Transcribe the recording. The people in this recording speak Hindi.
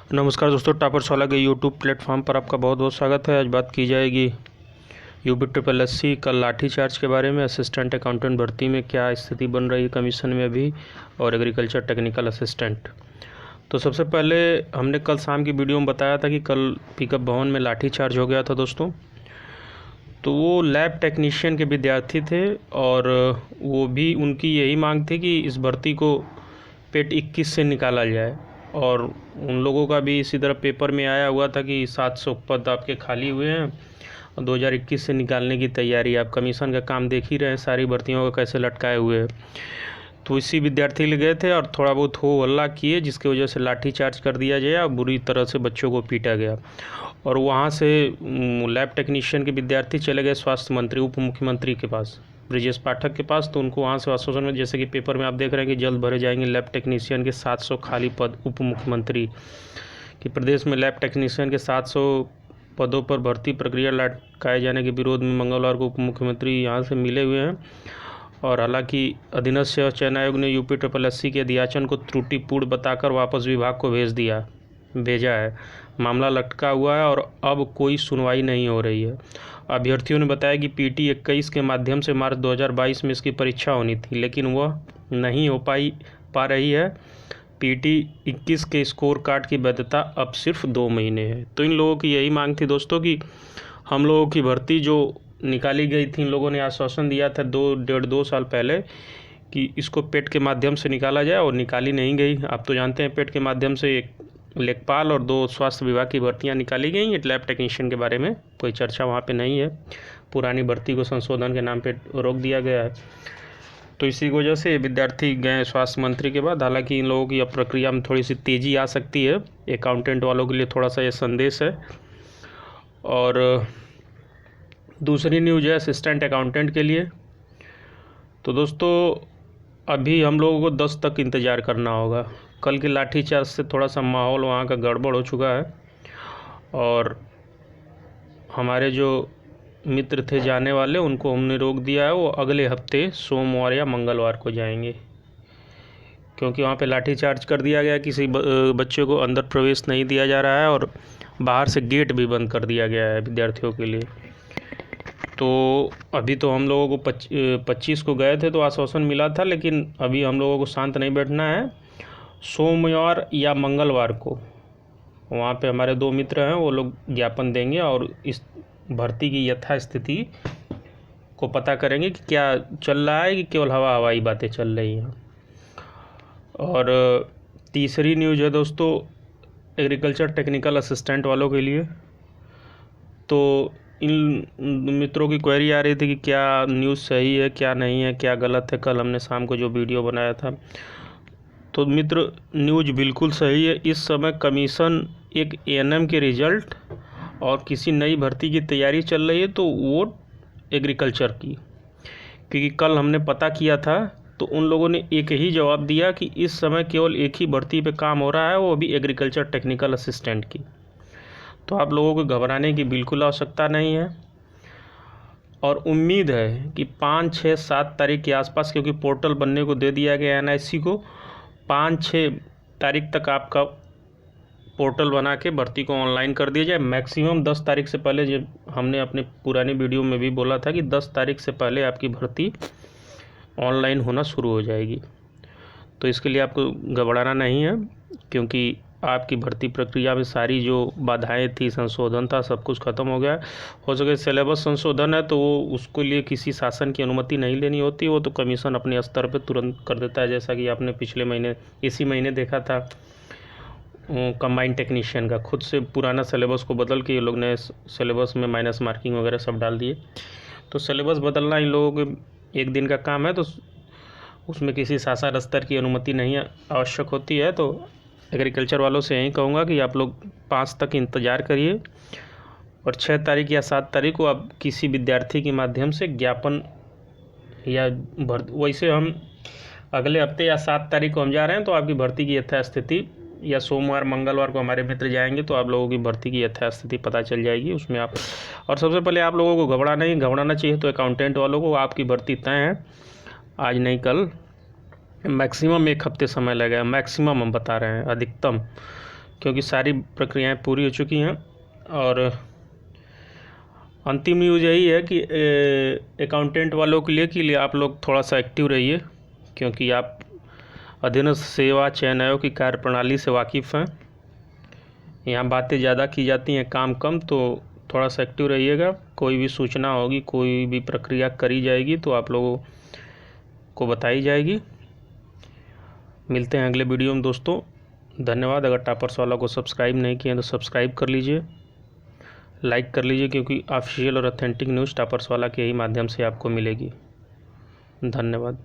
नमस्कार दोस्तों, टॉपर्सवाला के यूट्यूब प्लेटफॉर्म पर आपका बहुत बहुत स्वागत है। आज बात की जाएगी UPSSC का लाठीचार्ज के बारे में। असिस्टेंट अकाउंटेंट भर्ती में क्या स्थिति बन रही है कमीशन में अभी, और एग्रीकल्चर टेक्निकल असिस्टेंट। तो सबसे पहले हमने कल शाम की वीडियो में बताया था कि कल पिकअप भवन में लाठीचार्ज हो गया था दोस्तों। तो वो लैब टेक्नीशियन के विद्यार्थी थे और वो भी उनकी यही मांग थी कि इस भर्ती को पेट 21 से निकाला जाए। और उन लोगों का भी इसी तरह पेपर में आया हुआ था कि 700 पद आपके खाली हुए हैं और 2021 से निकालने की तैयारी। आप कमीशन का काम देख ही रहे हैं, सारी भर्तियों को कैसे लटकाए हुए हैं। तो इसी विद्यार्थी ले गए थे और थोड़ा बहुत हो हल्ला किए, जिसकी वजह से लाठीचार्ज कर दिया गया और बुरी तरह से बच्चों को पीटा गया। और वहाँ से लैब टेक्नीशियन के विद्यार्थी चले गए स्वास्थ्य मंत्री, उप मुख्यमंत्री के पास, ब्रजेश पाठक के पास। तो उनको वहाँ से आश्वासन में, जैसे कि पेपर में आप देख रहे हैं कि जल्द भरे जाएंगे लैब टेक्नीशियन के 700 खाली पद। उप मुख्यमंत्री कि प्रदेश में लैब टेक्नीशियन के 700 पदों पर भर्ती प्रक्रिया लटकाए जाने के विरोध में मंगलवार को उप मुख्यमंत्री यहाँ से मिले हुए हैं। और हालांकि अधीनस्थ चयन आयोग ने UPSSC के अध्याचन को त्रुटिपूर्ण बताकर वापस विभाग को भेजा है। मामला लटका हुआ है और अब कोई सुनवाई नहीं हो रही है। अभ्यर्थियों ने बताया कि PT 21 के माध्यम से मार्च 2022 में इसकी परीक्षा होनी थी, लेकिन वह नहीं हो पा रही है। PT 21 के स्कोर कार्ड की वैधता अब सिर्फ 2 महीने है। तो इन लोगों की यही मांग थी दोस्तों कि हम लोगों की भर्ती जो निकाली गई थी, इन लोगों ने आश्वासन दिया था 2 साल पहले कि इसको पेट के माध्यम से निकाला जाए, और निकाली नहीं गई। आप तो जानते हैं पेट के माध्यम से एक लेखपाल और 2 स्वास्थ्य विभाग की भर्तियां निकाली गई हैं। लैब टेक्नीशियन के बारे में कोई चर्चा वहाँ पे नहीं है। पुरानी भर्ती को संशोधन के नाम पे रोक दिया गया है। तो इसी वजह से विद्यार्थी गए स्वास्थ्य मंत्री के बाद। हालांकि इन लोगों की अब प्रक्रिया में थोड़ी सी तेज़ी आ सकती है। अकाउंटेंट वालों के लिए थोड़ा सा ये संदेश है। और दूसरी न्यूज़ है असिस्टेंट अकाउंटेंट के लिए। तो दोस्तों अभी हम लोगों को 10 तक इंतज़ार करना होगा। कल की लाठीचार्ज से थोड़ा सा माहौल वहाँ का गड़बड़ हो चुका है, और हमारे जो मित्र थे जाने वाले उनको हमने रोक दिया है। वो अगले हफ्ते सोमवार या मंगलवार को जाएंगे, क्योंकि वहाँ पे लाठीचार्ज कर दिया गया। किसी बच्चे को अंदर प्रवेश नहीं दिया जा रहा है और बाहर से गेट भी बंद कर दिया गया है विद्यार्थियों के लिए। तो अभी तो हम लोगों को 25 को गए थे तो आश्वासन मिला था, लेकिन अभी हम लोगों को शांत नहीं बैठना है। सोमवार या मंगलवार को वहाँ पे हमारे 2 मित्र हैं, वो लोग ज्ञापन देंगे और इस भर्ती की यथास्थिति को पता करेंगे कि क्या चल रहा है कि केवल हवाई बातें चल रही हैं। और तीसरी न्यूज़ है दोस्तों एग्रीकल्चर टेक्निकल असिस्टेंट वालों के लिए। तो इन मित्रों की क्वेरी आ रही थी कि क्या न्यूज़ सही है, क्या नहीं है, क्या गलत है। कल हमने शाम को जो वीडियो बनाया था, तो मित्र न्यूज़ बिल्कुल सही है। इस समय कमीशन एक ANM के रिज़ल्ट और किसी नई भर्ती की तैयारी चल रही है, तो वो एग्रीकल्चर की। क्योंकि कल हमने पता किया था तो उन लोगों ने एक ही जवाब दिया कि इस समय केवल एक ही भर्ती पे काम हो रहा है, वो भी एग्रीकल्चर टेक्निकल असिस्टेंट की। तो आप लोगों को घबराने की बिल्कुल आवश्यकता नहीं है। और उम्मीद है कि 5, 6, 7 तारीख के आसपास, क्योंकि पोर्टल बनने को दे दिया गया NIC को, 5, 6 तारीख तक आपका पोर्टल बना के भर्ती को ऑनलाइन कर दिया जाए। मैक्सिमम 10 तारीख से पहले, जब हमने अपने पुरानी वीडियो में भी बोला था कि 10 तारीख से पहले आपकी भर्ती ऑनलाइन होना शुरू हो जाएगी। तो इसके लिए आपको घबराना नहीं है, क्योंकि आपकी भर्ती प्रक्रिया में सारी जो बाधाएं थी, संशोधन था, सब कुछ ख़त्म हो गया। हो सके सिलेबस संशोधन है तो वो उसके लिए किसी शासन की अनुमति नहीं लेनी होती, वो तो कमीशन अपने स्तर पे तुरंत कर देता है। जैसा कि आपने पिछले महीने, इसी महीने देखा था कंबाइंड टेक्नीशियन का, खुद से पुराना सिलेबस को बदल के ये लोग नए सिलेबस में माइनस मार्किंग वगैरह सब डाल दिए। तो सिलेबस बदलना इन लोगों के एक दिन का काम है, तो उसमें किसी शासन स्तर की अनुमति नहीं आवश्यक होती है। तो एग्रीकल्चर वालों से यही कहूँगा कि आप लोग 5 तक इंतज़ार करिए, और 6 तारीख या 7 तारीख को आप किसी विद्यार्थी के माध्यम से ज्ञापन या वैसे हम अगले हफ्ते या 7 तारीख को हम जा रहे हैं, तो आपकी भर्ती की यथास्थिति, या सोमवार मंगलवार को हमारे मित्र जाएंगे तो आप लोगों की भर्ती की यथास्थिति पता चल जाएगी उसमें आप। और सबसे पहले आप लोगों को घबराना चाहिए तो अकाउंटेंट वालों को। आपकी भर्ती तय है, आज नहीं कल। मैक्सिमम 1 हफ्ते समय लगेगा, मैक्सिमम हम बता रहे हैं, अधिकतम क्योंकि सारी प्रक्रियाएं पूरी हो चुकी हैं। और अंतिम न्यूज़ यही है कि अकाउंटेंट वालों के लिए आप लोग थोड़ा सा एक्टिव रहिए, क्योंकि आप अधीनस्थ सेवा चयन आयोग की कार्यप्रणाली से वाकिफ़ हैं। यहाँ बातें ज़्यादा की जाती हैं, काम कम, तो थोड़ा सा एक्टिव रहिएगा। कोई भी सूचना होगी, कोई भी प्रक्रिया करी जाएगी तो आप लोगों को बताई जाएगी। मिलते हैं अगले वीडियो में दोस्तों। धन्यवाद। अगर टॉपर्स वाला को सब्सक्राइब नहीं किया तो सब्सक्राइब कर लीजिए, लाइक कर लीजिए, क्योंकि ऑफिशियल और ऑथेंटिक न्यूज़ टॉपर्स वाला के ही माध्यम से आपको मिलेगी। धन्यवाद।